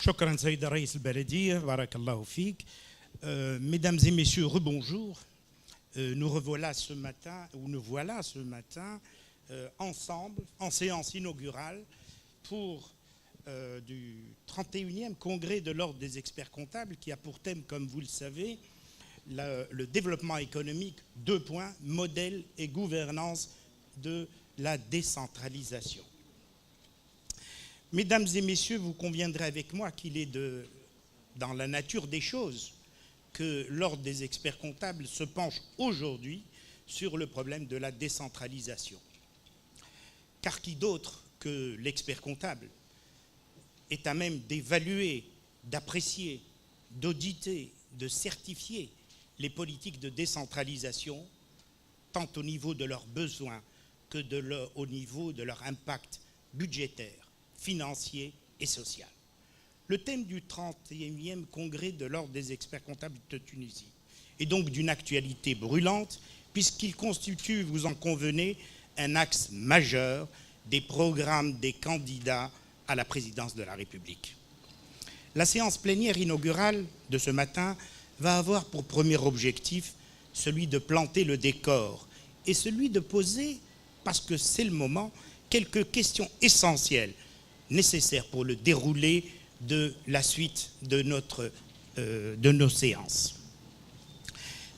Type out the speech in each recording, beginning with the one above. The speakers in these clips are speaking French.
شكرا سيد رئيس البلدية بارك الله فيك. Mesdames et messieurs, rebonjour. Nous revoilà ce matin, ou nous voilà ce matin, ensemble, en séance inaugurale pour du 31e congrès de l'Ordre des experts comptables qui a pour thème, comme vous le savez, le développement économique, 2 points, modèle et gouvernance de la décentralisation. Mesdames et messieurs, vous conviendrez avec moi qu'il est dans la nature des choses que l'Ordre des experts comptables se penche aujourd'hui sur le problème de la décentralisation. Car qui d'autre que l'expert comptable est à même d'évaluer, d'apprécier, d'auditer, de certifier les politiques de décentralisation, tant au niveau de leurs besoins que au niveau de leur impact budgétaire, financier et social. Le thème du 31e congrès de l'Ordre des experts comptables de Tunisie est donc d'une actualité brûlante puisqu'il constitue, vous en convenez, un axe majeur des programmes des candidats à la présidence de la République. La séance plénière inaugurale de ce matin va avoir pour premier objectif celui de planter le décor et celui de poser, parce que c'est le moment, quelques questions essentielles nécessaires pour le déroulé de la suite de nos séances.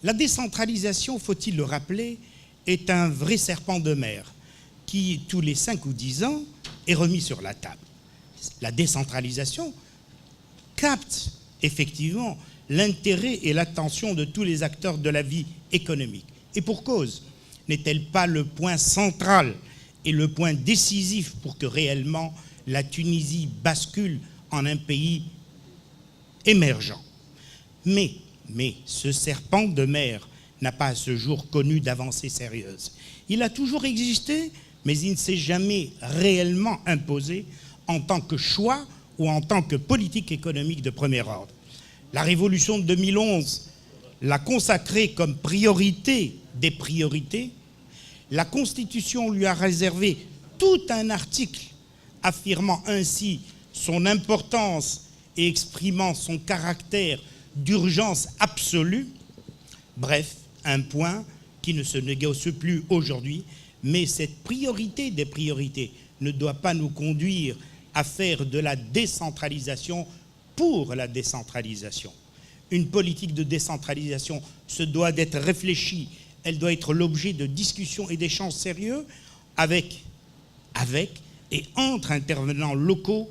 La décentralisation, faut-il le rappeler, est un vrai serpent de mer qui, tous les 5 ou 10 ans, est remis sur la table. La décentralisation capte effectivement l'intérêt et l'attention de tous les acteurs de la vie économique. Et pour cause, n'est-elle pas le point central et le point décisif pour que réellement la Tunisie bascule en un pays émergent? Mais ce serpent de mer n'a pas à ce jour connu d'avancée sérieuse. Il a toujours existé, mais il ne s'est jamais réellement imposé en tant que choix ou en tant que politique économique de premier ordre. La révolution de 2011 l'a consacré comme priorité des priorités. La Constitution lui a réservé tout un article affirmant ainsi son importance et exprimant son caractère d'urgence absolue. Bref, un point qui ne se négocie plus aujourd'hui, mais cette priorité des priorités ne doit pas nous conduire à faire de la décentralisation pour la décentralisation. Une politique de décentralisation se doit d'être réfléchie, elle doit être l'objet de discussions et d'échanges sérieux avec et entre intervenants locaux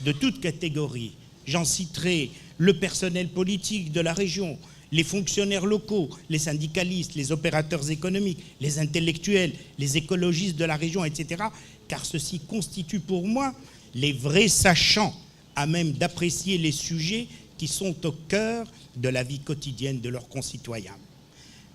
de toutes catégories. J'en citerai le personnel politique de la région, les fonctionnaires locaux, les syndicalistes, les opérateurs économiques, les intellectuels, les écologistes de la région, etc. Car ceci constitue pour moi les vrais sachants à même d'apprécier les sujets qui sont au cœur de la vie quotidienne de leurs concitoyens.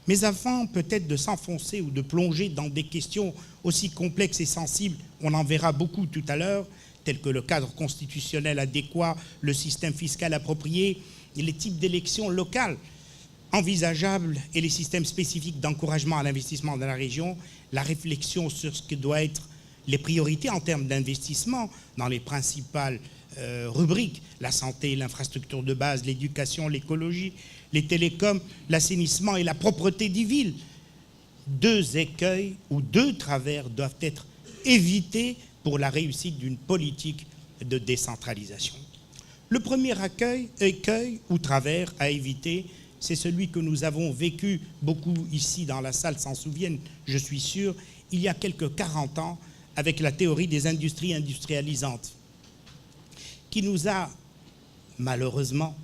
Mais avant peut-être de s'enfoncer ou de plonger dans des questions aussi complexes et sensibles, on en verra beaucoup tout à l'heure, tels que le cadre constitutionnel adéquat, le système fiscal approprié, les types d'élections locales envisageables et les systèmes spécifiques d'encouragement à l'investissement dans la région, la réflexion sur ce que doivent être les priorités en termes d'investissement dans les principales rubriques, la santé, l'infrastructure de base, l'éducation, l'écologie, les télécoms, l'assainissement et la propreté des villes. 2 écueils ou 2 travers doivent être évités pour la réussite d'une politique de décentralisation. Le premier écueil ou travers à éviter, c'est celui que nous avons vécu, beaucoup ici dans la salle s'en souviennent, je suis sûr, il y a quelques 40 ans, avec la théorie des industries industrialisantes, qui nous a malheureusement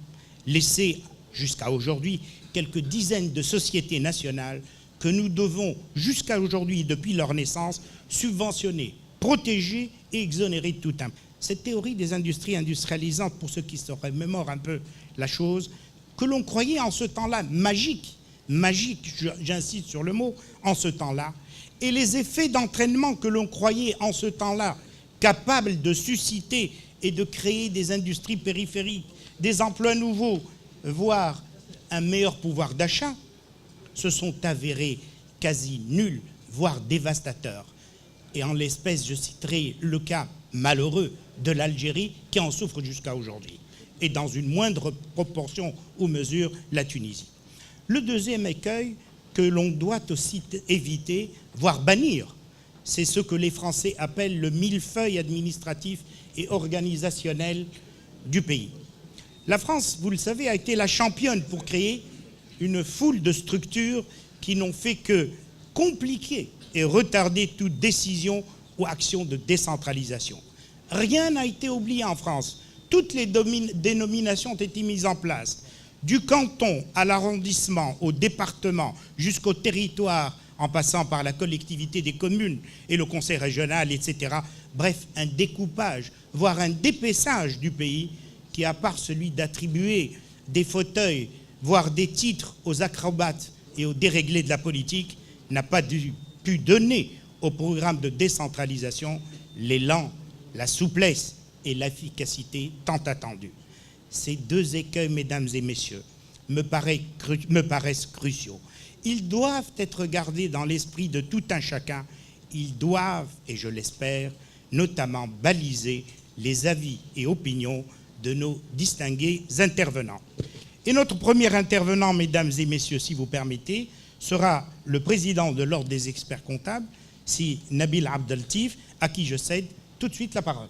laissé jusqu'à aujourd'hui quelques dizaines de sociétés nationales que nous devons jusqu'à aujourd'hui, depuis leur naissance, subventionner, protéger et exonérer de tout impôt. Cette théorie des industries industrialisantes, pour ceux qui se remémorent un peu la chose, que l'on croyait en ce temps-là magique, j'insiste sur le mot, en ce temps-là, et les effets d'entraînement que l'on croyait en ce temps-là capables de susciter et de créer des industries périphériques, des emplois nouveaux, voire un meilleur pouvoir d'achat, se sont avérés quasi nuls, voire dévastateurs. Et en l'espèce, je citerai le cas malheureux de l'Algérie qui en souffre jusqu'à aujourd'hui. et dans une moindre proportion ou mesure la Tunisie. Le deuxième écueil que l'on doit aussi éviter, voire bannir, c'est ce que les Français appellent le millefeuille administratif et organisationnel du pays. La France, vous le savez, a été la championne pour créer une foule de structures qui n'ont fait que compliquer et retarder toute décision ou action de décentralisation. Rien n'a été oublié en France. Toutes les dénominations ont été mises en place, du canton à l'arrondissement, au département, jusqu'au territoire, en passant par la collectivité des communes et le conseil régional, etc. Bref, un découpage, voire un dépaissage du pays qui, à part celui d'attribuer des fauteuils, voire des titres aux acrobates et aux déréglés de la politique, n'a pas pu donner au programme de décentralisation l'élan, la souplesse et l'efficacité tant attendue. Ces deux écueils, mesdames et messieurs, me paraissent cruciaux. Ils doivent être gardés dans l'esprit de tout un chacun. Ils doivent, et je l'espère, notamment baliser les avis et opinions de nos distingués intervenants. Et notre premier intervenant, mesdames et messieurs, si vous permettez, sera le président de l'Ordre des experts comptables, si Nabil Abdel Latif, à qui je cède tout de suite la parole.